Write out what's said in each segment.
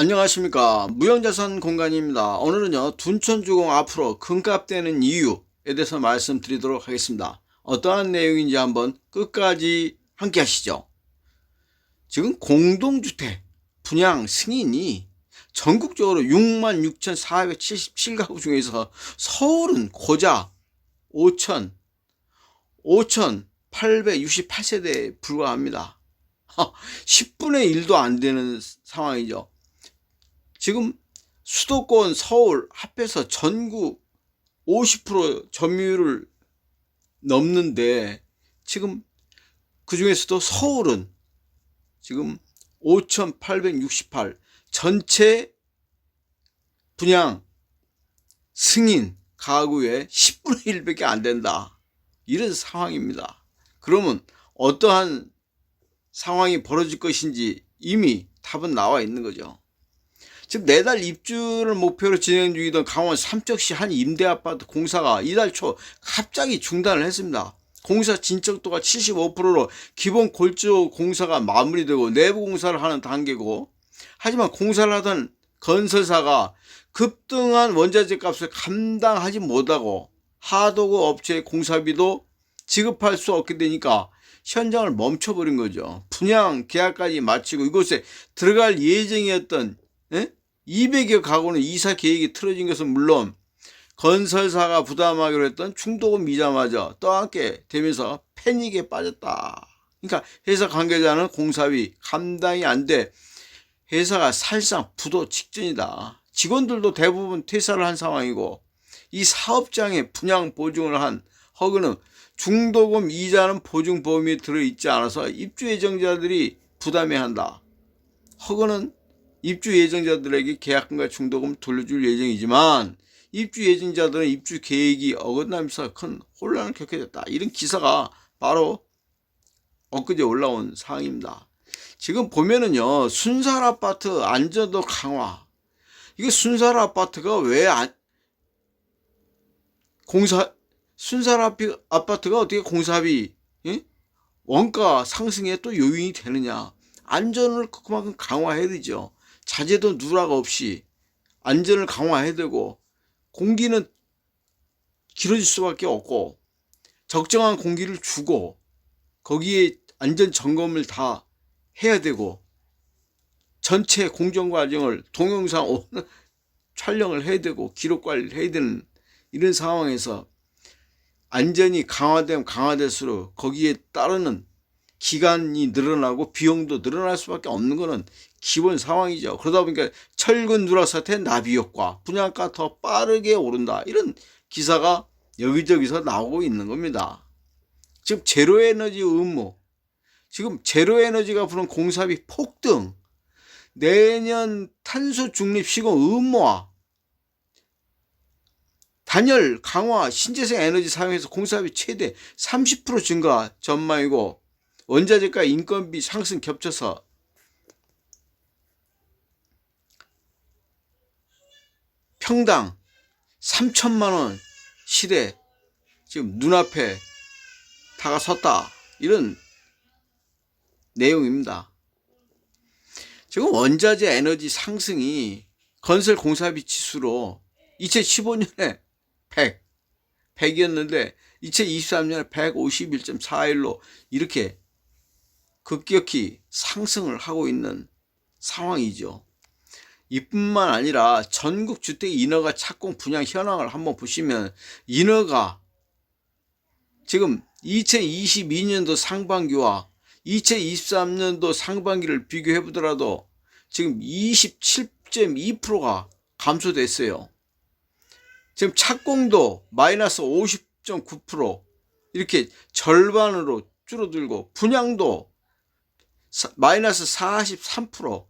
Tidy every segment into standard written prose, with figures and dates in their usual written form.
안녕하십니까. 무형자산 공간입니다. 오늘은요 둔촌주공 앞으로 금값 되는 이유에 대해서 말씀드리도록 하겠습니다. 어떠한 내용인지 한번 끝까지 함께 하시죠. 지금 공동주택 분양 승인이 전국적으로 66,477가구 중에서 서울은 고작 5,868세대에 불과합니다. 10분의 1도 안 되는 상황이죠. 지금 수도권 서울 합해서 전국 50% 점유율을 넘는데 지금 그 중에서도 서울은 지금 5,868 전체 분양 승인 가구의 10분의 1밖에 안 된다. 이런 상황입니다. 그러면 어떠한 상황이 벌어질 것인지 이미 답은 나와 있는 거죠. 지금 내달 입주를 목표로 진행 중이던 강원 삼척시 한 임대아파트 공사가 이달 초 갑자기 중단을 했습니다. 공사 진척도가 75%로 기본 골조 공사가 마무리되고 내부 공사를 하는 단계고, 하지만 공사를 하던 건설사가 급등한 원자재 값을 감당하지 못하고 하도급 업체의 공사비도 지급할 수 없게 되니까 현장을 멈춰버린 거죠. 분양 계약까지 마치고 이곳에 들어갈 예정이었던 200여 가구는 이사 계획이 틀어진 것은 물론 건설사가 부담하기로 했던 중도금 이자마저 떠안게 되면서 패닉에 빠졌다. 그러니까 회사 관계자는 공사비 감당이 안 돼 회사가 사실상 부도 직전이다. 직원들도 대부분 퇴사를 한 상황이고, 이 사업장에 분양 보증을 한 허그는 중도금 이자는 보증 범위에 들어있지 않아서 입주 예정자들이 부담해야 한다. 허그는 입주 예정자들에게 계약금과 중도금 돌려줄 예정이지만 입주 예정자들은 입주 계획이 어긋나면서 큰 혼란을 겪게 됐다. 이런 기사가 바로 엊그제 올라온 사항입니다. 지금 보면은요 순살 아파트 안전도 강화, 이게 순살 아파트가 왜 순살 아파트가 어떻게 공사비 원가 상승에 또 요인이 되느냐. 안전을 그만큼 강화해야 되죠. 자재도 누락 없이 안전을 강화해야 되고, 공기는 길어질 수밖에 없고 적정한 공기를 주고 거기에 안전 점검을 다 해야 되고 전체 공정 과정을 동영상 촬영을 해야 되고 기록 관리를 해야 되는 이런 상황에서 안전이 강화되면 강화될수록 거기에 따르는 기간이 늘어나고 비용도 늘어날 수밖에 없는 것은 기본 상황이죠. 그러다 보니까 철근 누락 사태 나비 효과, 분양가 더 빠르게 오른다. 이런 기사가 여기저기서 나오고 있는 겁니다. 지금 제로에너지 의무, 지금 제로에너지가 부른 공사비 폭등, 내년 탄소 중립 시공 의무화, 단열 강화, 신재생 에너지 사용해서 공사비 최대 30% 증가 전망이고, 원자재가 인건비 상승 겹쳐서 평당 3천만 원 시대 지금 눈앞에 다가섰다. 이런 내용입니다. 지금 원자재 에너지 상승이 건설 공사비 지수로 2015년에 100이었는데 2023년에 151.41로 이렇게 급격히 상승을 하고 있는 상황이죠. 이뿐만 아니라 전국 주택 인허가 착공 분양 현황을 한번 보시면, 인허가 지금 2022년도 상반기와 2023년도 상반기를 비교해 보더라도 지금 27.2%가 감소됐어요. 지금 착공도 마이너스 50.9% 이렇게 절반으로 줄어들고, 분양도 마이너스 43%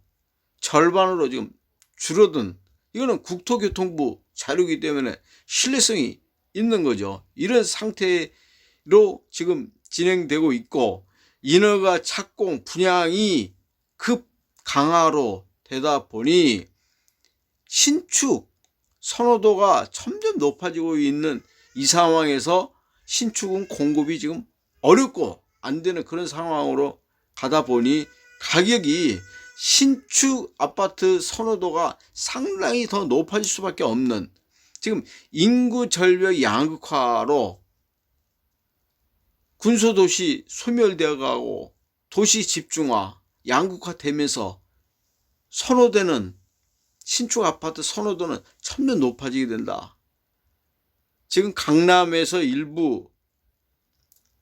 절반으로 지금 줄어든, 이거는 국토교통부 자료이기 때문에 신뢰성이 있는 거죠. 이런 상태로 지금 진행되고 있고, 인허가 착공 분양이 급 강화로 되다 보니 신축 선호도가 점점 높아지고 있는 이 상황에서 신축은 공급이 지금 어렵고 안 되는 그런 상황으로 가다 보니 가격이 신축 아파트 선호도가 상당히 더 높아질 수밖에 없는, 지금 인구 절벽 양극화로 군소도시 소멸되어 가고 도시 집중화 양극화되면서 선호되는 신축 아파트 선호도는 천면 높아지게 된다. 지금 강남에서 일부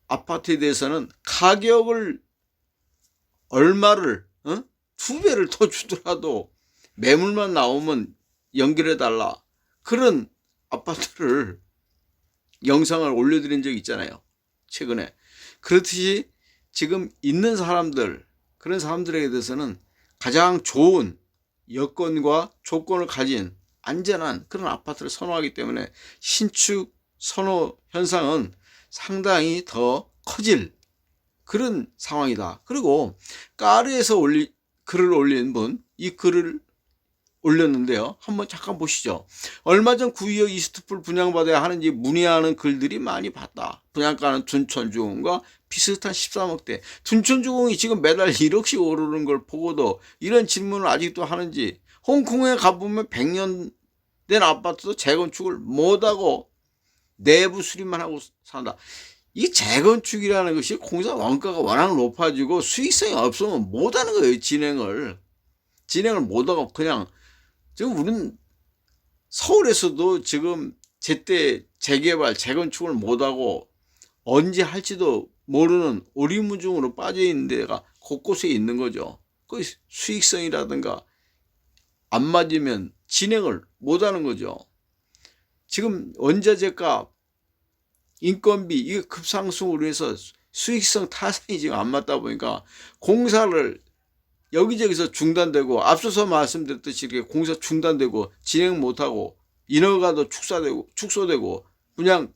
아파트에 대해서는 가격을 얼마를 2배를 더 주더라도 매물만 나오면 연결해달라, 그런 아파트를 영상을 올려드린 적이 있잖아요, 최근에. 그렇듯이 지금 있는 사람들, 그런 사람들에게 대해서는 가장 좋은 여건과 조건을 가진 안전한 그런 아파트를 선호하기 때문에 신축 선호 현상은 상당히 더 커질 그런 상황이다. 그리고 까르에서 글을 올린 분, 이 글을 올렸는데요, 한번 잠깐 보시죠. 얼마 전 구의역 이스트풀 분양받아야 하는지 문의하는 글들이 많이 봤다. 분양가는 둔촌주공과 비슷한 13억대. 둔촌주공이 지금 매달 1억씩 오르는 걸 보고도 이런 질문을 아직도 하는지. 홍콩에 가보면 100년 된 아파트도 재건축을 못하고 내부 수리만 하고 산다. 이 재건축이라는 것이 공사 원가가 워낙 높아지고 수익성이 없으면 못하는 거예요. 진행을 못하고 그냥. 지금 우리는 서울에서도 지금 제때 재개발 재건축을 못하고 언제 할지도 모르는 오리무중으로 빠져있는 데가 곳곳에 있는 거죠. 그 수익성이라든가 안 맞으면 진행을 못하는 거죠. 지금 원자재값, 인건비 이게 급상승으로 해서 수익성 타산이 지금 안 맞다 보니까 공사를 여기저기서 중단되고, 앞서서 말씀드렸듯이 이렇게 공사 중단되고 진행 못하고 인허가도 축소되고 분양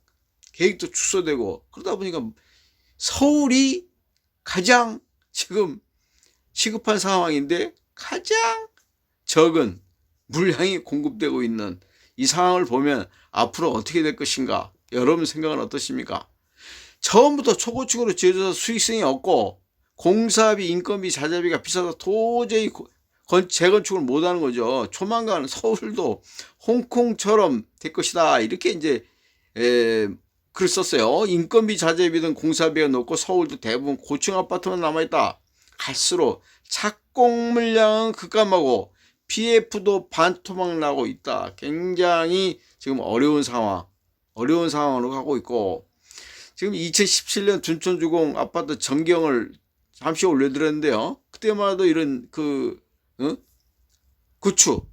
계획도 축소되고, 그러다 보니까 서울이 가장 지금 시급한 상황인데 가장 적은 물량이 공급되고 있는 이 상황을 보면 앞으로 어떻게 될 것인가, 여러분 생각은 어떠십니까? 처음부터 초고층으로 지어져서 수익성이 없고 공사비, 인건비, 자재비가 비싸서 도저히 재건축을 못하는 거죠. 조만간 서울도 홍콩처럼 될 것이다, 이렇게 이제 글을 썼어요. 인건비, 자재비 등 공사비가 높고 서울도 대부분 고층 아파트만 남아있다. 갈수록 착공 물량은 급감하고 PF도 반토막 나고 있다. 굉장히 지금 어려운 상황으로 가고 있고, 지금 2017년 둔촌주공 아파트 전경을 잠시 올려드렸는데요, 그때만 해도 이런 구축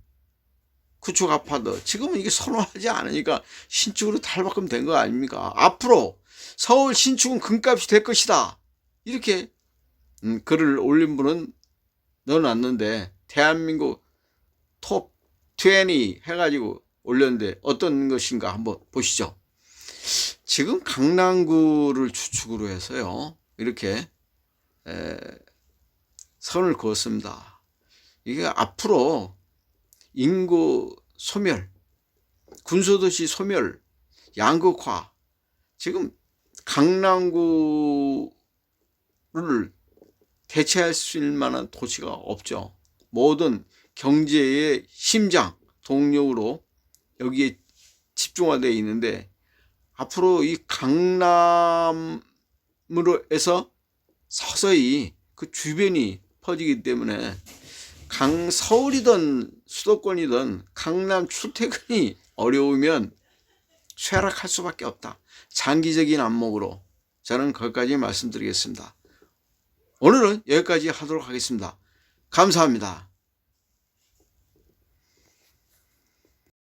아파트 지금은 이게 선호하지 않으니까 신축으로 탈바꿈 된 거 아닙니까? 앞으로 서울 신축은 금값이 될 것이다, 이렇게 글을 올린 분은 넣어놨는데, 대한민국 톱 20 해가지고 올렸는데 어떤 것인가 한번 보시죠. 지금 강남구를 주축으로 해서요, 이렇게 선을 그었습니다. 이게 앞으로 인구 소멸, 군소도시 소멸, 양극화, 지금 강남구를 대체할 수 있을 만한 도시가 없죠. 모든 경제의 심장, 동력으로 여기에 집중화되어 있는데, 앞으로 이 강남으로 해서 서서히 그 주변이 퍼지기 때문에 서울이든 수도권이든 강남 출퇴근이 어려우면 쇠락할 수밖에 없다. 장기적인 안목으로 저는 거기까지 말씀드리겠습니다. 오늘은 여기까지 하도록 하겠습니다. 감사합니다.